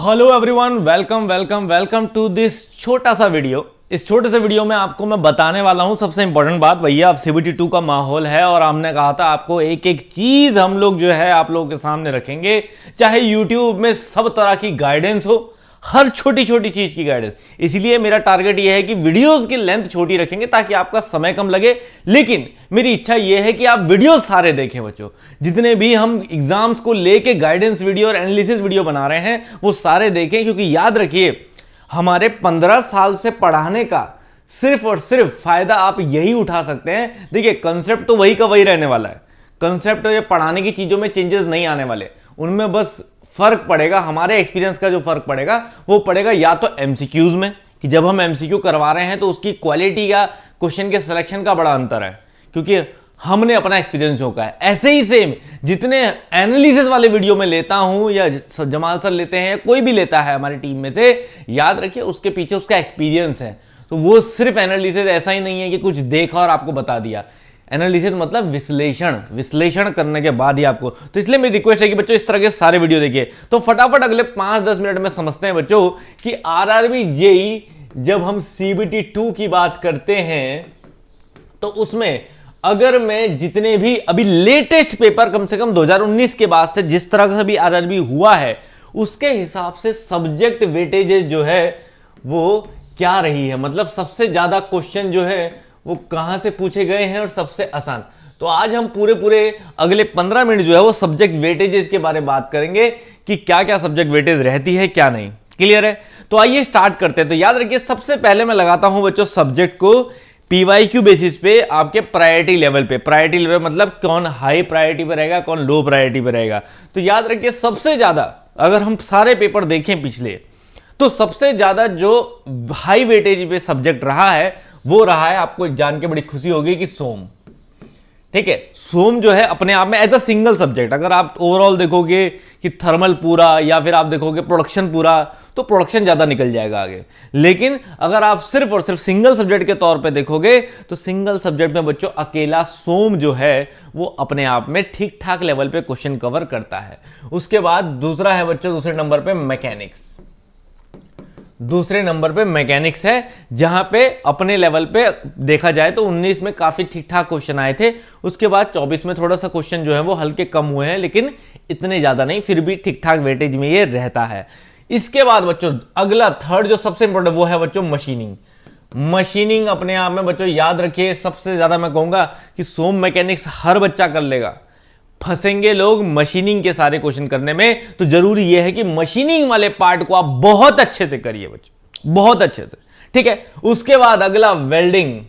Hello everyone, welcome welcome welcome to this छोटा सा video. इस छोटे से वीडियो में आपको मैं बताने वाला हूं सबसे इंपॉर्टेंट बात। भैया अब CBT 2 का माहौल है और हमने कहा था आपको एक एक चीज हम लोग जो है आप लोगों के सामने रखेंगे, चाहे YouTube में सब तरह की गाइडेंस हो, हर छोटी छोटी चीज की गाइडेंस। इसलिए मेरा टारगेट यह है कि वीडियोस की लेंथ छोटी रखेंगे ताकि आपका समय कम लगे, लेकिन मेरी इच्छा यह है कि आप वीडियोस सारे देखें बच्चों। जितने भी हम एग्जाम्स को लेके गाइडेंस वीडियो और एनालिसिस वीडियो बना रहे हैं वो सारे देखें, क्योंकि याद रखिए हमारे 15 साल से पढ़ाने का सिर्फ और सिर्फ फायदा आप यही उठा सकते हैं। देखिए कंसेप्ट तो वही का वही रहने वाला है, कंसेप्ट ये पढ़ाने की चीजों में चेंजेस नहीं आने वाले, उनमें बस फर्क पड़ेगा। हमारे एक्सपीरियंस का जो फर्क पड़ेगा वो पड़ेगा या तो एमसीक्यूज में, कि जब हम एमसीक्यू करवा रहे हैं तो उसकी क्वालिटी या क्वेश्चन के सिलेक्शन का बड़ा अंतर है, क्योंकि हमने अपना एक्सपीरियंस होगा है। ऐसे ही सेम जितने एनालिसिस वाले वीडियो में लेता हूं या जमाल सर लेते हैं या कोई भी लेता है हमारी टीम में से, याद रखिए उसके पीछे उसका एक्सपीरियंस है। तो वो सिर्फ एनालिसिस ऐसा ही नहीं है कि कुछ देखा और आपको बता दिया। एनालिसिस मतलब विश्लेषण करने के बाद ही आपको, तो इसलिए मेरी रिक्वेस्ट है कि बच्चों इस तरह के सारे वीडियो देखिए। तो फटाफट अगले 5-10 मिनट में समझते हैं बच्चों कि आरआरबी जेई जब हम CBT 2 की बात करते हैं तो उसमें अगर मैं जितने भी अभी लेटेस्ट पेपर कम से कम 2019 के बाद से जिस तरह से भी आरआरबी हुआ है उसके हिसाब से सब्जेक्ट वेटेजेस जो है वो क्या रही है, मतलब सबसे ज्यादा क्वेश्चन जो है वो कहां से पूछे गए हैं और सबसे आसान। तो आज हम पूरे अगले 15 मिनट जो है वो सब्जेक्ट वेटेजेस के बारे में बात करेंगे कि क्या क्या सब्जेक्ट वेटेज रहती है क्या नहीं। क्लियर है? तो आइए स्टार्ट करते हैं। तो याद रखिए सबसे पहले मैं लगाता हूं बच्चों सब्जेक्ट को PYQ बेसिस पे, आपके प्रायोरिटी लेवल पे। प्रायोरिटी लेवल मतलब कौन हाई प्रायोरिटी पे रहेगा, कौन लो प्रायोरिटी पे रहेगा। तो याद रखिए सबसे ज्यादा अगर हम सारे पेपर देखें पिछले, तो सबसे ज्यादा जो हाई वेटेज पे सब्जेक्ट रहा है वो रहा है, आपको जान के बड़ी खुशी होगी कि सोम। ठीक है, सोम जो है अपने आप में एज अ सिंगल सब्जेक्ट, अगर आप ओवरऑल देखोगे कि थर्मल पूरा या फिर आप देखोगे प्रोडक्शन पूरा, तो प्रोडक्शन ज्यादा निकल जाएगा आगे। लेकिन अगर आप सिर्फ और सिर्फ सिंगल सब्जेक्ट के तौर पे देखोगे तो सिंगल सब्जेक्ट में बच्चों अकेला सोम जो है वो अपने आप में ठीक ठाक लेवल पे क्वेश्चन कवर करता है। उसके बाद दूसरा है बच्चों, दूसरे नंबर पे मैकेनिक्स। दूसरे नंबर पे मैकेनिक्स है, जहां पे अपने लेवल पे देखा जाए तो 19 में काफी ठीक ठाक क्वेश्चन आए थे। उसके बाद 24 में थोड़ा सा क्वेश्चन जो है वो हल्के कम हुए हैं, लेकिन इतने ज्यादा नहीं, फिर भी ठीक ठाक वेटेज में ये रहता है। इसके बाद बच्चों अगला थर्ड जो सबसे इंपॉर्टेंट वो है बच्चों मशीनिंग। मशीनिंग अपने आप में बच्चों याद रखिए सबसे ज्यादा मैं कहूंगा कि सोम मैकेनिक्स हर बच्चा कर लेगा। फंसेंगे लोग मशीनिंग के सारे क्वेश्चन करने में, तो जरूरी यह है कि मशीनिंग वाले पार्ट को आप बहुत अच्छे से करिए बच्चों, बहुत अच्छे से। ठीक है, उसके बाद अगला वेल्डिंग,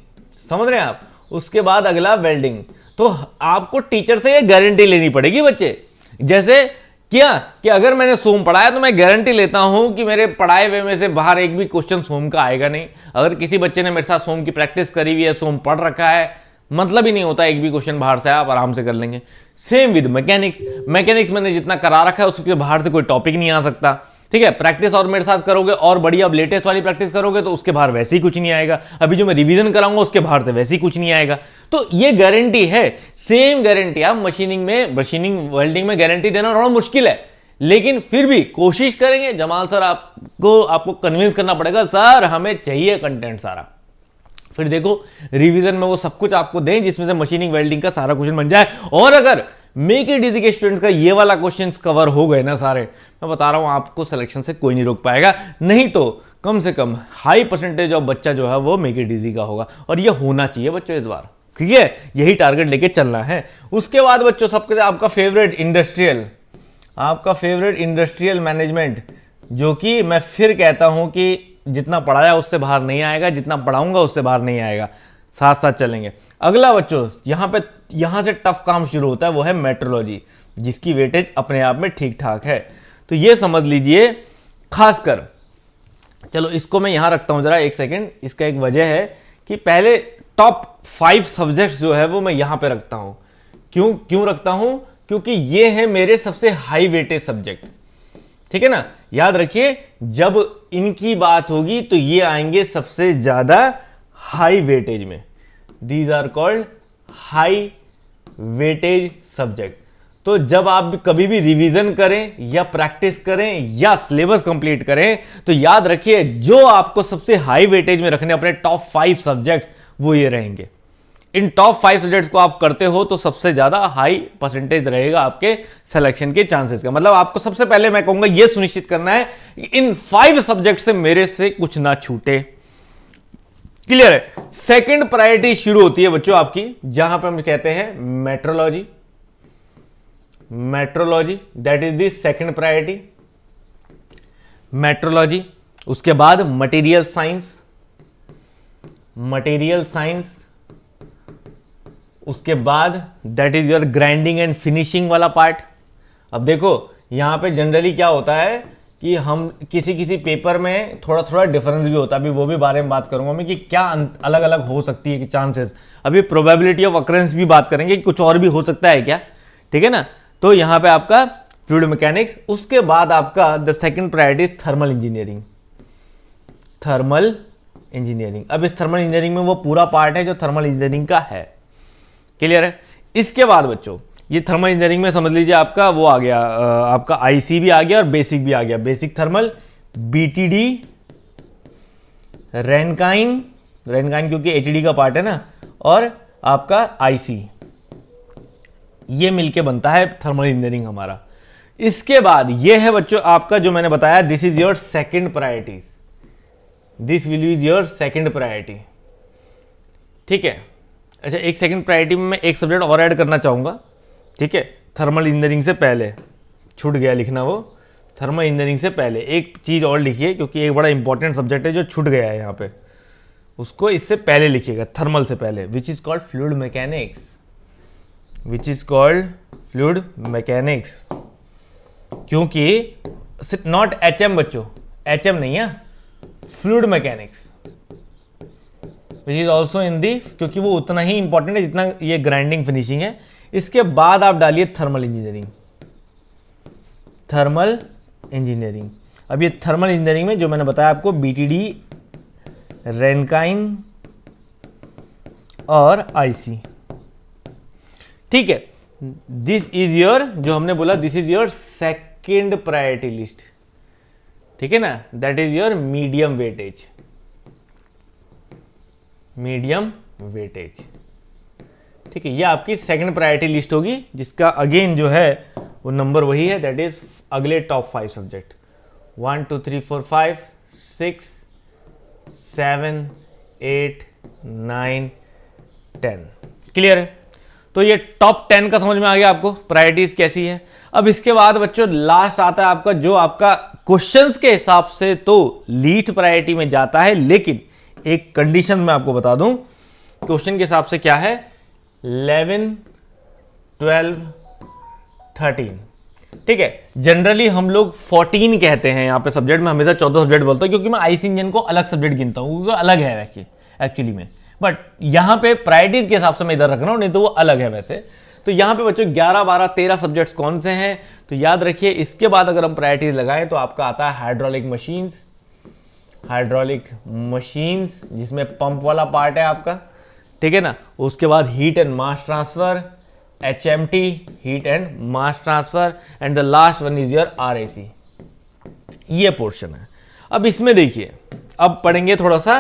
समझ रहे हैं आप? उसके बाद अगला वेल्डिंग, तो आपको टीचर से ये गारंटी लेनी पड़ेगी बच्चे। जैसे क्या कि अगर मैंने सोम पढ़ाया तो मैं गारंटी लेता हूं कि मेरे पढ़ाए हुए में से बाहर एक भी क्वेश्चन सोम का आएगा नहीं। अगर किसी बच्चे ने मेरे साथ सोम की प्रैक्टिस करी हुई है, सोम पढ़ रखा है, मतलब ही नहीं होता एक भी क्वेश्चन बाहर से आप आराम से कर लेंगे। सेम विद मैकेनिक्स, मैकेनिक्स मैंने जितना करा रखा है उसके बाहर से कोई टॉपिक नहीं आ सकता। ठीक है, प्रैक्टिस और मेरे साथ करोगे और बढ़िया, अब लेटेस्ट वाली प्रैक्टिस करोगे तो उसके बाहर वैसे ही कुछ नहीं आएगा। अभी जो मैं रिवीजन कराऊंगा उसके बाहर से वैसे ही कुछ नहीं आएगा। तो ये गारंटी है, सेम गारंटी आप मशीनिंग वेल्डिंग में गारंटी देना थोड़ा मुश्किल है, लेकिन फिर भी कोशिश करेंगे। जमाल सर आपको कन्विंस करना पड़ेगा, सर हमें चाहिए कंटेंट सारा। फिर देखो रिवीजन में वो सब कुछ आपको दें जिसमें से मशीनिंग वेल्डिंग का सारा क्वेश्चन बन जाए। और अगर मेक इट इजी के स्टूडेंट का ये वाला क्वेश्चन कवर हो गए ना सारे, मैं बता रहा हूं आपको सिलेक्शन से कोई नहीं रोक पाएगा। नहीं तो कम से कम हाई परसेंटेज ऑफ बच्चा जो है वो मेक इट इजी का होगा, और ये होना चाहिए बच्चों इस बार। ठीक है, यही टारगेट लेके चलना है। उसके बाद बच्चों सबके आपका फेवरेट इंडस्ट्रियल मैनेजमेंट, जो कि मैं फिर कहता हूं कि जितना पढ़ाया उससे बाहर नहीं आएगा, जितना पढ़ाऊंगा उससे बाहर नहीं आएगा, साथ साथ चलेंगे। अगला बच्चों यहां से टफ काम शुरू होता है, वो है मेट्रोलॉजी, जिसकी वेटेज अपने आप में ठीक ठाक है। तो ये समझ लीजिए खासकर, चलो इसको मैं यहां रखता हूं जरा एक सेकेंड। इसका एक वजह है कि पहले टॉप 5 सब्जेक्ट्स जो है वो मैं यहां पे रखता हूं। क्यों रखता हूं? क्योंकि ये है मेरे सबसे हाई वेटेज सब्जेक्ट। ठीक है ना, याद रखिए जब इनकी बात होगी तो ये आएंगे सबसे ज्यादा हाई वेटेज में। These are called high weightage subject. तो जब आप कभी भी रिवीजन करें या प्रैक्टिस करें या सिलेबस कंप्लीट करें तो याद रखिए जो आपको सबसे हाई वेटेज में रखने अपने टॉप 5 सब्जेक्ट्स वो ये रहेंगे। इन टॉप 5 सब्जेक्ट्स को आप करते हो तो सबसे ज्यादा हाई परसेंटेज रहेगा आपके सिलेक्शन के चांसेस का। मतलब आपको सबसे पहले मैं कहूंगा यह सुनिश्चित करना है कि इन 5 सब्जेक्ट से मेरे से कुछ ना छूटे। क्लियर है? सेकंड प्रायोरिटी शुरू होती है बच्चों आपकी, जहां पर हम कहते हैं metrology. Metrology that is the second priority, metrology. उसके बाद मटेरियल साइंस, मटेरियल साइंस। उसके बाद that is your grinding and finishing वाला पार्ट। अब देखो यहां पे जनरली क्या होता है कि हम किसी पेपर में थोड़ा थोड़ा डिफरेंस भी होता है, अभी वो भी बारे में बात करूंगा मैं कि क्या अलग अलग हो सकती है कि चांसेस। अभी प्रोबेबिलिटी ऑफ अकरेंस भी बात करेंगे कि कुछ और भी हो सकता है क्या, ठीक है ना। तो यहां पे आपका फ्लूइड मैकेनिक्स। उसके बाद आपका the second priority thermal engineering, thermal engineering. अब इस थर्मल इंजीनियरिंग में वो पूरा पार्ट है जो थर्मल इंजीनियरिंग का है। क्लियर है? इसके बाद बच्चों ये थर्मल इंजीनियरिंग में समझ लीजिए आपका वो आ गया, आपका आईसी भी आ गया और बेसिक भी आ गया। बेसिक थर्मल, बीटीडी, रेनकाइन, रेनकाइन क्योंकि एचडी का पार्ट है ना, और आपका आईसी, ये मिलके बनता है थर्मल इंजीनियरिंग हमारा। इसके बाद ये है बच्चों आपका जो मैंने बताया, this is your second priority, this will is your second priority. ठीक है? अच्छा, एक सेकंड प्रायोरिटी में मैं एक सब्जेक्ट और ऐड करना चाहूंगा, ठीक है। थर्मल इंजीनियरिंग से पहले छूट गया लिखना, वो थर्मल इंजीनियरिंग से पहले एक चीज और लिखिए क्योंकि एक बड़ा इंपॉर्टेंट सब्जेक्ट है जो छूट गया है यहाँ पे, उसको इससे पहले लिखिएगा, थर्मल से पहले, which is called fluid mechanics, which is called fluid mechanics. क्योंकि नॉट एचएम बच्चों, एचएम नहीं है, fluid mechanics which is also in the, क्योंकि वो उतना ही इंपॉर्टेंट है जितना ये ग्राइंडिंग फिनिशिंग है। इसके बाद आप डालिए थर्मल इंजीनियरिंग, थर्मल इंजीनियरिंग। अब ये थर्मल इंजीनियरिंग में जो मैंने बताया आपको, बीटीडी, रेनकाइन और आईसी, ठीक है। दिस इज योर, जो हमने बोला, this is your second priority list, ठीक है ना। That is your medium weightage, medium weightage, ठीक है। ये आपकी सेकंड प्रायोरिटी लिस्ट होगी, जिसका अगेन जो है वो नंबर वही है, दैट इज अगले टॉप 5 सब्जेक्ट, 1 2 3 4 5 6 7 8 9 10। क्लियर है? तो ये टॉप 10 का समझ में आ गया आपको प्रायोरिटीज कैसी है। अब इसके बाद बच्चों लास्ट आता है आपका, जो आपका क्वेश्चंस के हिसाब से तो लीस्ट प्रायोरिटी में जाता है, लेकिन एक कंडीशन मैं आपको बता दूं, क्वेश्चन के हिसाब से क्या है, 11 12 13, ठीक है। जनरली हम लोग 14 कहते हैं यहाँ पे सब्जेक्ट में, हमेशा 14 सब्जेक्ट बोलता हूँ क्योंकि मैं आईसी इंजन को अलग सब्जेक्ट गिनता हूँ, क्योंकि अलग है वैसे एक्चुअली में, बट यहाँ पे प्रायोरिटीज के हिसाब से मैं इधर रख रहा हूँ, नहीं तो वो अलग है वैसे। तो यहाँ पे बच्चों 11 12 13 सब्जेक्ट्स कौन से हैं, तो याद रखिए। इसके बाद अगर हम प्रायोरिटीज लगाएं तो आपका आता है हाइड्रोलिक मशीन्स, हाइड्रोलिक मशीन्स जिसमें पंप वाला पार्ट है आपका, ठीक है ना। उसके बाद heat and mass transfer, HMT, heat and mass transfer, and the last one is your RAC। ये पोर्शन है। अब इसमें देखिए, अब पढ़ेंगे थोड़ा सा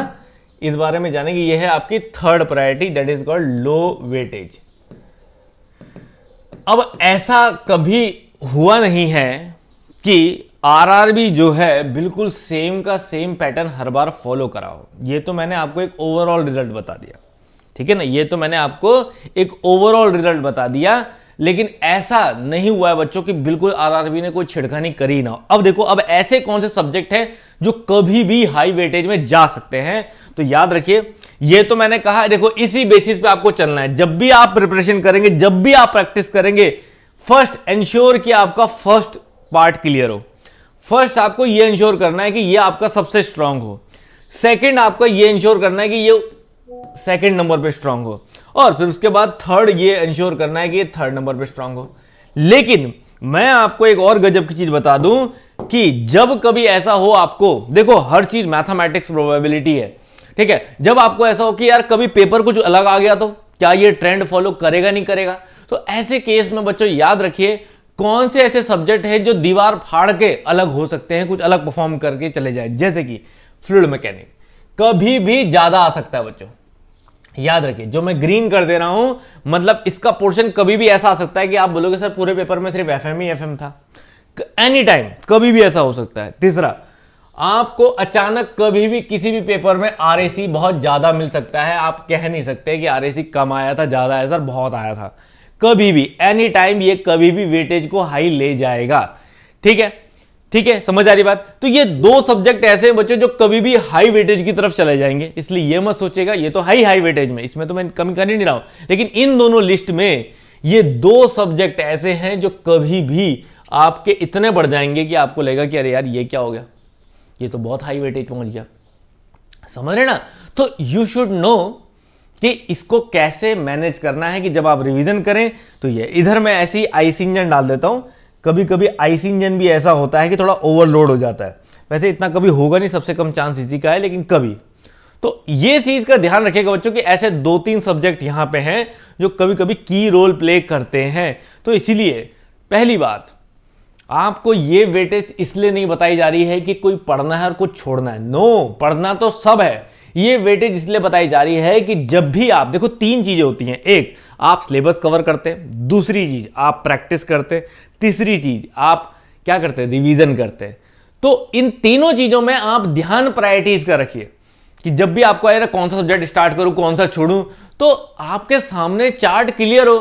इस बारे में जानेंगे। ये है आपकी third priority, that is called low weightage. अब ऐसा कभी हुआ नहीं है कि RRB जो है बिल्कुल सेम का सेम पैटर्न हर बार फॉलो करा हो। ये तो मैंने आपको एक ओवरऑल रिजल्ट बता दिया, ठीक है ना। ये तो मैंने आपको एक ओवरऑल रिजल्ट बता दिया, लेकिन ऐसा नहीं हुआ है बच्चों कि बिल्कुल RRB ने कोई छिड़खानी करी ना हो। अब देखो, अब ऐसे कौन से सब्जेक्ट हैं जो कभी भी हाई वेटेज में जा सकते हैं, तो याद रखिए ये तो मैंने कहा, देखो इसी बेसिस पे आपको चलना है। जब भी आप प्रिपरेशन करेंगे, जब भी आप प्रैक्टिस करेंगे, फर्स्ट इंश्योर कि आपका फर्स्ट पार्ट क्लियर हो। फर्स्ट आपको ये इंश्योर करना है कि ये आपका सबसे स्ट्रांग हो। सेकंड आपको ये इंश्योर करना है कि ये सेकंड नंबर पे स्ट्रांग हो, और फिर उसके बाद थर्ड ये इंश्योर करना है कि ये थर्ड नंबर पे स्ट्रांग हो। लेकिन मैं आपको एक और गजब की चीज बता दूं कि जब कभी ऐसा हो, आपको देखो हर चीज मैथमेटिक्स प्रोबेबिलिटी है, ठीक है। जब आपको ऐसा हो कि यार कभी पेपर कुछ अलग आ गया, तो क्या ये ट्रेंड फॉलो करेगा नहीं करेगा, तो ऐसे केस में बच्चों याद रखिए कौन से ऐसे सब्जेक्ट है जो दीवार फाड़ के अलग हो सकते हैं, कुछ अलग परफॉर्म करके चले जाए, जैसे कि फ्लूइड मैकेनिक्स कभी भी ज्यादा आ सकता है बच्चों। याद रखिए जो मैं ग्रीन कर दे रहा हूं मतलब इसका पोर्शन कभी भी ऐसा आ सकता है कि आप बोलोगे सर पूरे पेपर में सिर्फ एफएम ही एफएम था, एनी टाइम कभी भी ऐसा हो सकता है। तीसरा, आपको अचानक कभी भी किसी भी पेपर में आरएसी बहुत ज्यादा मिल सकता है, आप कह नहीं सकते कि आरएसी कम आया था, ज्यादा आया सर, बहुत आया था, कभी भी एनी टाइम ये कभी भी वेटेज को हाई ले जाएगा। ठीक है, ठीक है, समझ आ रही बात। तो ये दो सब्जेक्ट ऐसे हैं बच्चों जो कभी भी हाई वेटेज की तरफ चले जाएंगे, इसलिए ये मत सोचेगा ये तो हाई वेटेज में, इसमें तो मैं कमी कर ही नहीं रहा हूं, लेकिन इन दोनों लिस्ट में ये दो सब्जेक्ट ऐसे हैं जो कभी भी आपके इतने बढ़ जाएंगे कि आपको लगेगा कि अरे यार ये क्या हो गया, ये तो बहुत हाई वेटेज पहुंच गया। समझ रहे ना। तो यू शुड नो कि इसको कैसे मैनेज करना है कि जब आप रिवीजन करें तो ये इधर मैं ऐसी आईसी इंजन डाल देता हूं। कभी कभी आईसी इंजन भी ऐसा होता है कि थोड़ा ओवरलोड हो जाता है, वैसे इतना कभी होगा नहीं, सबसे कम चांस इसी का है, लेकिन कभी। तो ये चीज का ध्यान रखिएगा बच्चों कि ऐसे 2-3 सब्जेक्ट यहां पे हैं जो कभी कभी की रोल प्ले करते हैं। तो इसीलिए पहली बात, आपको ये वेटेज इसलिए नहीं बताई जा रही है कि कोई पढ़ना है और कुछ छोड़ना है, नो, पढ़ना तो सब है। ये वेटेज इसलिए बताई जा रही है कि जब भी आप देखो 3 चीजें होती हैं, एक आप सिलेबस कवर करते, दूसरी चीज आप प्रैक्टिस करते, तीसरी चीज आप क्या करते, रिवीजन करते। तो इन तीनों चीजों में आप ध्यान प्रायोरिटीज का रखिए कि जब भी आपको आए कौन सा सब्जेक्ट स्टार्ट करूं, कौन सा छोड़ूं, तो आपके सामने चार्ट क्लियर हो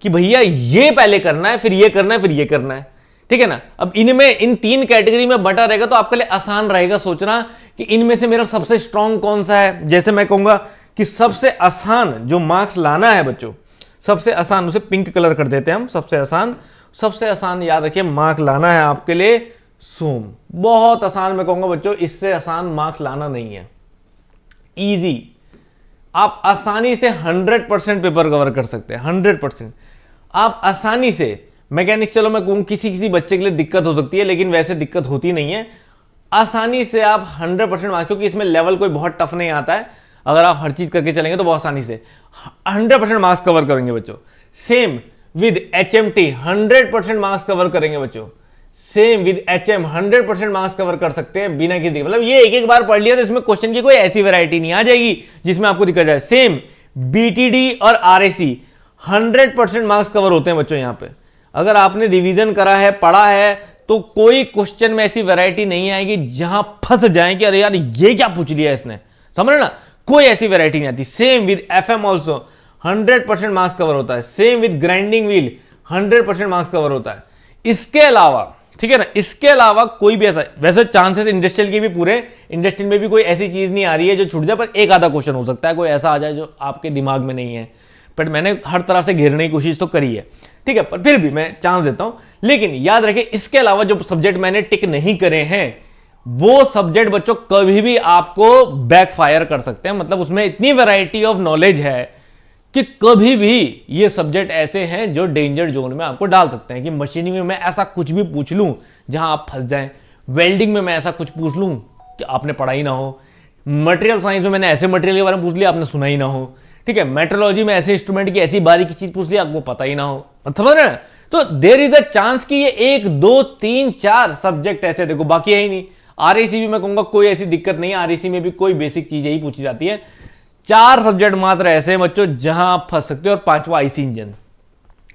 कि भैया ये पहले करना है, फिर ये करना है, फिर ये करना है। ठीक है ना। अब इनमें इन 3 कैटेगरी में बटा रहेगा तो आपके लिए आसान रहेगा सोचना कि इनमें से मेरा सबसे स्ट्रांग कौन सा है। जैसे मैं कहूंगा कि सबसे आसान जो मार्क्स लाना है बच्चों, सबसे आसान, उसे पिंक कलर कर देते हैं हम, सबसे आसान याद रखिए मार्क्स लाना है आपके लिए सोम। बहुत आसान मैं कहूंगा बच्चों, इससे आसान मार्क्स लाना नहीं है, इजी। आप आसानी से 100% पेपर कवर कर सकते हैं, 100%। आप आसानी से मैकेनिक्स, चलो मैं कहूँ किसी बच्चे के लिए दिक्कत हो सकती है, लेकिन वैसे दिक्कत होती नहीं है, आसानी से आप 100% मार्क्स, क्योंकि इसमें लेवल कोई बहुत टफ नहीं आता है, अगर आप हर चीज करके चलेंगे तो बहुत आसानी से 100% मार्क्स कवर करेंगे बच्चों। Same with HMT 100% marks cover करेंगे बच्चों। Same with HM 100% marks cover कर सकते हैं बिना किसी, मतलब ये एक बार पढ़ लिया तो इसमें क्वेश्चन की कोई ऐसी वैरायटी नहीं आ जाएगी जिसमें आपको दिक्कत जाए। सेम BTD और RAC 100% मार्क्स कवर होते हैं बच्चों। यहाँ पे अगर आपने रिवीजन करा है, पढ़ा है, तो कोई क्वेश्चन में ऐसी वैरायटी नहीं आएगी जहां फंस जाए कि अरे यार ये क्या पूछ लिया इसने, समझ रहे ना, कोई ऐसी वैरायटी नहीं आती। Same with FM also 100% marks cover होता है। Same with grinding wheel 100% marks cover होता है। इसके अलावा, ठीक है ना, इसके अलावा कोई भी ऐसा, वैसे चांसेस इंडस्ट्रियल के भी पूरे, इंडस्ट्रियल में भी कोई ऐसी चीज नहीं आ रही है जो छूट जाए, पर एक आधा क्वेश्चन हो सकता है कोई ऐसा आ जाए जो आपके दिमाग में नहीं है, बट मैंने हर तरह से घेरने की कोशिश तो करी है, ठीक है, पर फिर भी मैं चांस देता हूं। लेकिन याद रखें इसके अलावा जो सब्जेक्ट मैंने टिक नहीं करे हैं वो सब्जेक्ट बच्चों कभी भी आपको बैकफायर कर सकते हैं, मतलब उसमें इतनी वैरायटी ऑफ नॉलेज है कि कभी भी ये सब्जेक्ट ऐसे हैं जो डेंजर जोन में आपको डाल सकते हैं। कि मशीनिंग में मैं ऐसा कुछ भी पूछ लूं जहां आप फंस जाएं, वेल्डिंग में मैं ऐसा कुछ पूछ लूं कि आपने पढ़ा ही ना हो, मटेरियल साइंस में मैंने ऐसे मटेरियल के बारे में पूछ लिया आपने सुना ही ना हो, ठीक है, मेट्रोलॉजी में ऐसे इंस्ट्रूमेंट की ऐसी बारीकी चीज पूछ ली आपको पता ही ना हो, समझ रहे हैं। तो देयर इज अ चांस कि ये 1, 2, 3, 4 सब्जेक्ट ऐसे, देखो बाकी है ही नहीं। RAC भी मैं कहूंगा कोई ऐसी दिक्कत नहीं है, RAC में भी कोई बेसिक चीजें ही पूछी जाती है। 4 सब्जेक्ट मात्र ऐसे हैं बच्चों जहां आप फंस सकते हो, और 5वां IC इंजन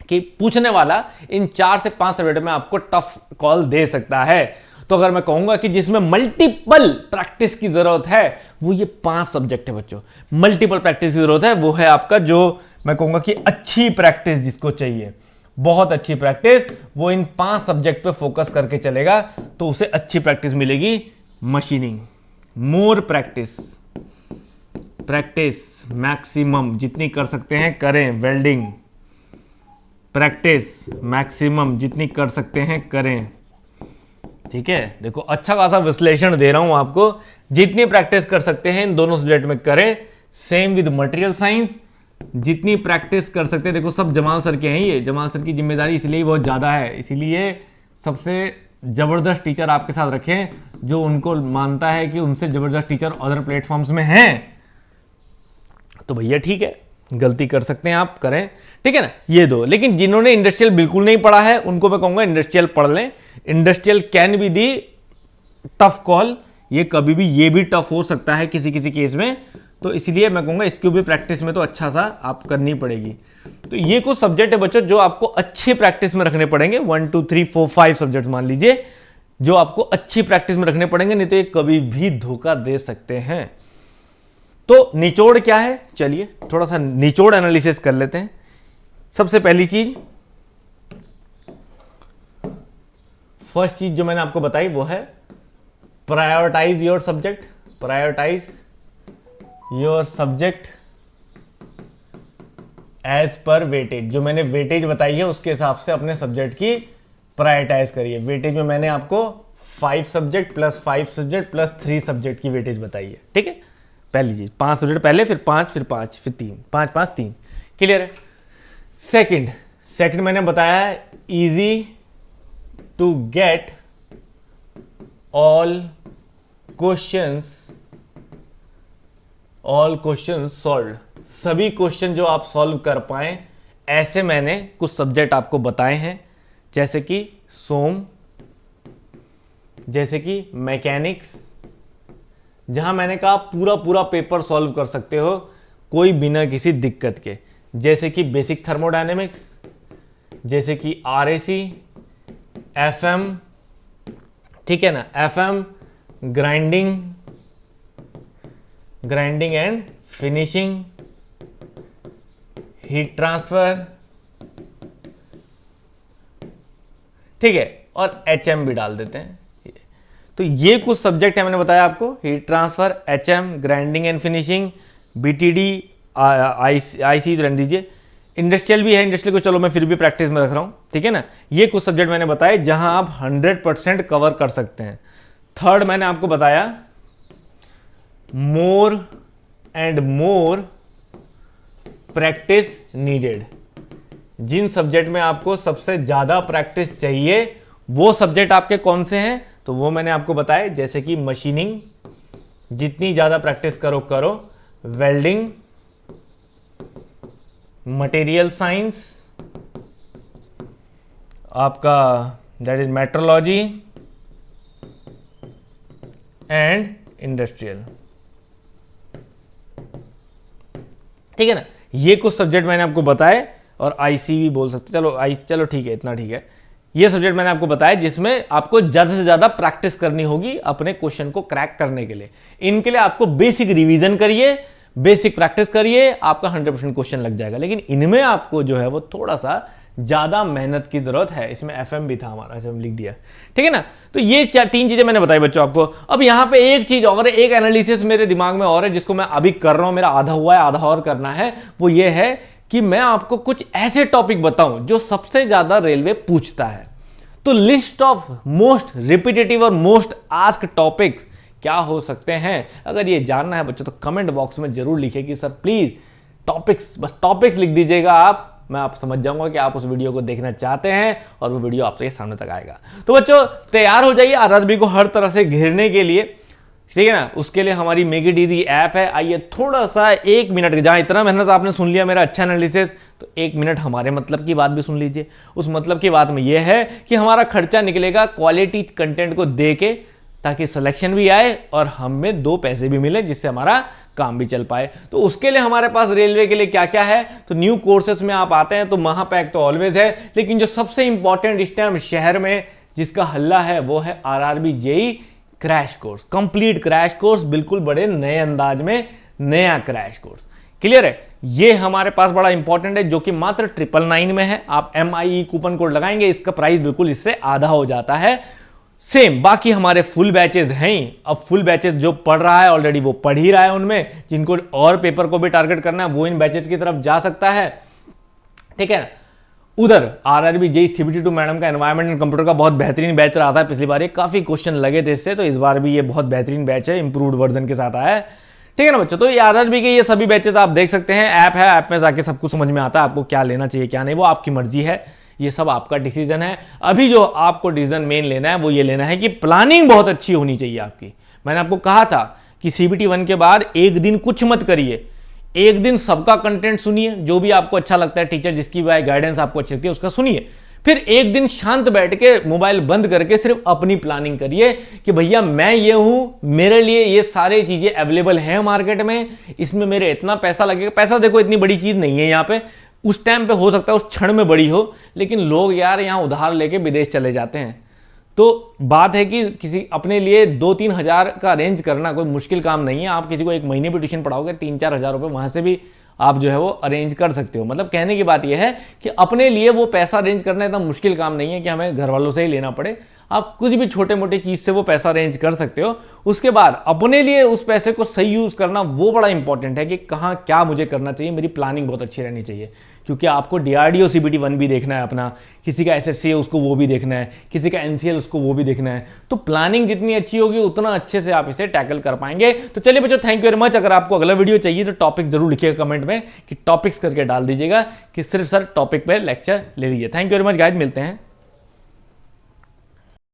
कि पूछने वाला इन 4 से 5 सब्जेक्ट में आपको टफ कॉल दे सकता है। तो अगर मैं कहूंगा कि जिसमें मल्टीपल प्रैक्टिस की जरूरत है वो ये 5 सब्जेक्ट है बच्चों। मल्टीपल प्रैक्टिस की जरूरत है वो है आपका, जो मैं कहूंगा कि अच्छी प्रैक्टिस जिसको चाहिए, बहुत अच्छी प्रैक्टिस, वो इन 5 सब्जेक्ट पे फोकस करके चलेगा तो उसे अच्छी प्रैक्टिस मिलेगी। Machining, more practice, practice maximum जितनी कर सकते हैं करें। वेल्डिंग, प्रैक्टिस मैक्सिमम जितनी कर सकते हैं करें, ठीक है। देखो अच्छा खासा विश्लेषण दे रहा हूं आपको, जितनी प्रैक्टिस कर सकते हैं इन दोनों सब्जेक्ट में करें। सेम विद मटेरियल साइंस, जितनी प्रैक्टिस कर सकते हैं, देखो सब जमाल सर के हैं, ये जमाल सर की जिम्मेदारी इसलिए बहुत ज्यादा है, इसीलिए सबसे जबरदस्त टीचर आपके साथ रखें जो उनको मानता है कि उनसे जबरदस्त टीचर अदर प्लेटफॉर्म्स में हैं। तो भैया ठीक है, गलती कर सकते हैं आप, करें, ठीक है ना, ये दो। लेकिन जिन्होंने इंडस्ट्रियल बिल्कुल नहीं पढ़ा है उनको मैं कहूंगा इंडस्ट्रियल पढ़ लें। Industrial can be the tough call, ये कभी भी ये भी टफ हो सकता है किसी किसी केस में, तो इसलिए मैं कहूंगा इसको भी प्रैक्टिस में तो अच्छा सा आप करनी पड़ेगी। तो ये कुछ सब्जेक्ट है बच्चों जो आपको अच्छी प्रैक्टिस में रखने पड़ेंगे, 1 2 3 4 5 सब्जेक्ट मान लीजिए, जो आपको अच्छी प्रैक्टिस में रखने पड़ेंगे, नहीं तो ये कभी भी धोखा दे सकते हैं। तो निचोड़ क्या है, चलिए थोड़ा सा निचोड़ एनालिसिस कर लेते हैं। सबसे पहली चीज, फर्स्ट चीज जो मैंने आपको बताई वो है prioritize your subject, prioritize your subject as per weightage. जो मैंने वेटेज बताई है उसके हिसाब से अपने सब्जेक्ट की प्रायोरिटाइज करिए। वेटेज में मैंने आपको 5 subject plus 5 subject plus 3 subject की वेटेज बताई है, ठीक है। पहली चीज 5 सब्जेक्ट पहले, फिर 5 फिर 5 फिर 3, 5 5 3, क्लियर है। सेकंड मैंने बताया easy to get all questions solve, सभी क्वेश्चन जो आप सॉल्व कर पाए, ऐसे मैंने कुछ सब्जेक्ट आपको बताए हैं, जैसे कि सोम, जैसे कि मैकेनिक्स, जहां मैंने कहा पूरा पेपर सॉल्व कर सकते हो कोई बिना किसी दिक्कत के, जैसे कि बेसिक थर्मोडायनेमिक्स, जैसे कि आरएसी, एफएम, ठीक है ना, FM, grinding and finishing, heat transfer, ठीक है, और एचएम भी डाल देते हैं। तो ये कुछ सब्जेक्ट है मैंने बताया आपको, heat transfer, HM, grinding and finishing, BTD, IC रहने दीजिए। इंडस्ट्रियल भी है, इंडस्ट्रियल को चलो मैं फिर भी प्रैक्टिस में रख रहा हूं, ठीक है ना। ये कुछ सब्जेक्ट मैंने बताए जहां आप 100% कवर कर सकते हैं। थर्ड मैंने आपको बताया more and more practice needed. जिन सब्जेक्ट में आपको सबसे ज्यादा प्रैक्टिस चाहिए वो सब्जेक्ट आपके कौन से हैं, तो वो मैंने आपको बताया, जैसे कि मशीनिंग, जितनी ज्यादा प्रैक्टिस करो, वेल्डिंग, मटेरियल साइंस, आपका that is metrology and industrial, ठीक है ना। ये कुछ सब्जेक्ट मैंने आपको बताए, और आईसी भी बोल सकते, चलो ठीक है, इतना ठीक है। ये सब्जेक्ट मैंने आपको बताया जिसमें आपको ज्यादा से ज्यादा प्रैक्टिस करनी होगी अपने क्वेश्चन को क्रैक करने के लिए। इनके लिए आपको बेसिक रिवीजन करिए, बेसिक प्रैक्टिस करिए, आपका 100% क्वेश्चन लग जाएगा। लेकिन इनमें आपको जो है वो थोड़ा सा ज्यादा मेहनत की जरूरत है। इसमें एफएम भी था हमारा, जब लिख दिया, ठीक है ना। तो ये 3 चीजें मैंने बताई बच्चों आपको। अब यहां पे एक चीज और, एक एनालिसिस मेरे दिमाग में और है जिसको मैं अभी कर रहा हूं, मेरा आधा हुआ है, आधा और करना है। वो ये है कि मैं आपको कुछ ऐसे टॉपिक बताऊं जो सबसे ज्यादा रेलवे पूछता है। तो लिस्ट ऑफ मोस्ट रिपीटेटिव और मोस्ट आस्क्ड टॉपिक्स क्या हो सकते हैं, अगर ये जानना है बच्चों तो कमेंट बॉक्स में जरूर लिखिए कि सर प्लीज टॉपिक्स, बस टॉपिक्स लिख दीजिएगा आप, मैं आप समझ जाऊंगा कि आप उस वीडियो को देखना चाहते हैं और वो वीडियो आपके सामने तक आएगा। तो बच्चों तैयार हो जाइए आरआरबी को हर तरह से घेरने के लिए, ठीक है ना। उसके लिए हमारी मेक इट इजी ऐप है। आइए थोड़ा सा 1 मिनट, जहां इतना मेहनत आपने सुन लिया मेरा अच्छा एनालिसिस, तो 1 मिनट हमारे मतलब की बात भी सुन लीजिए। उस मतलब की बात में यह है कि हमारा खर्चा निकलेगा क्वालिटी कंटेंट को दे के, ताकि सिलेक्शन भी आए और हमें 2 पैसे भी मिले, जिससे हमारा काम भी चल पाए। तो उसके लिए हमारे पास रेलवे के लिए क्या क्या है, तो न्यू कोर्सेस में आप आते हैं तो महापैक तो ऑलवेज है, लेकिन जो सबसे इंपॉर्टेंट इस टाइम शहर में जिसका हल्ला है वो है RRB JE crash course, complete crash course, बिल्कुल बड़े नए अंदाज में नया क्रैश कोर्स, क्लियर है। ये हमारे पास बड़ा इंपॉर्टेंट है, जो कि मात्र 999 में है। आप MIE कूपन कोड लगाएंगे, इसका प्राइस बिल्कुल इससे आधा हो जाता है। सेम बाकी हमारे फुल बैचेस हैं। अब फुल बैचेस जो पढ़ रहा है ऑलरेडी वो पढ़ ही रहा है, उनमें जिनको और पेपर को भी टारगेट करना है वो इन बैचेस की तरफ जा सकता है, ठीक है। उधर आरआरबी जेई CBT 2 मैडम का एनवायरमेंट एंड कंप्यूटर का बहुत बेहतरीन बैच रहा था पिछली बार, काफी क्वेश्चन लगे थे इससे, तो इस बार भी ये बहुत बेहतरीन बैच है, इंप्रूव्ड वर्जन के साथ आया है, ठीक है ना बच्चों। तो ये आरआरबी के ये सभी बैचेस आप देख सकते हैं, ऐप है, ऐप में जाके सब कुछ समझ में आता है, आपको क्या लेना चाहिए क्या नहीं, वो आपकी मर्जी है, ये सब आपका डिसीजन है। अभी जो आपको डिसीजन मेन लेना है वो ये लेना है कि प्लानिंग बहुत अच्छी होनी चाहिए आपकी। मैंने आपको कहा था कि CBT 1 के बाद एक दिन कुछ मत करिए, एक दिन सबका कंटेंट सुनिए, जो भी आपको अच्छा लगता है, टीचर जिसकी भी गाइडेंस आपको अच्छी लगती है उसका सुनिए। फिर एक दिन शांत बैठ के मोबाइल बंद करके सिर्फ अपनी प्लानिंग करिए कि भैया मैं ये हूं, मेरे लिए ये सारी चीजें अवेलेबल हैं मार्केट में, इसमें मेरे इतना पैसा लगेगा। पैसा देखो इतनी बड़ी चीज नहीं है यहाँ पे, उस टाइम पे हो सकता है उस क्षण में बड़ी हो, लेकिन लोग यार यहां उधार लेके विदेश चले जाते हैं। तो बात है कि किसी अपने लिए 2-3 हज़ार का अरेंज करना कोई मुश्किल काम नहीं है। आप किसी को एक महीने भी ट्यूशन पढ़ाओगे 3-4 हज़ार रुपये वहाँ से भी आप जो है वो अरेंज कर सकते हो। मतलब कहने की बात यह है कि अपने लिए वो पैसा अरेंज करना इतना मुश्किल काम नहीं है कि हमें घर वालों से ही लेना पड़े। आप कुछ भी छोटे मोटे चीज़ से वो पैसा अरेंज कर सकते हो। उसके बाद अपने लिए उस पैसे को सही यूज़ करना वो बड़ा इंपॉर्टेंट है कि कहाँ क्या मुझे करना चाहिए, मेरी प्लानिंग बहुत अच्छी रहनी चाहिए। क्योंकि आपको DRDO CBT 1 भी देखना है अपना, किसी का SSC है उसको वो भी देखना है, किसी का NCL उसको वो भी देखना है। तो प्लानिंग जितनी अच्छी होगी उतना अच्छे से आप इसे टैकल कर पाएंगे। तो चलिए बच्चों, थैंक यू वेरी मच। अगर आपको अगला वीडियो चाहिए तो टॉपिक जरूर लिखिएगा कमेंट में कि टॉपिक्स करके डाल दीजिएगा कि सिर्फ सर टॉपिक पे लेक्चर ले लीजिए। Thank you very much guys, मिलते हैं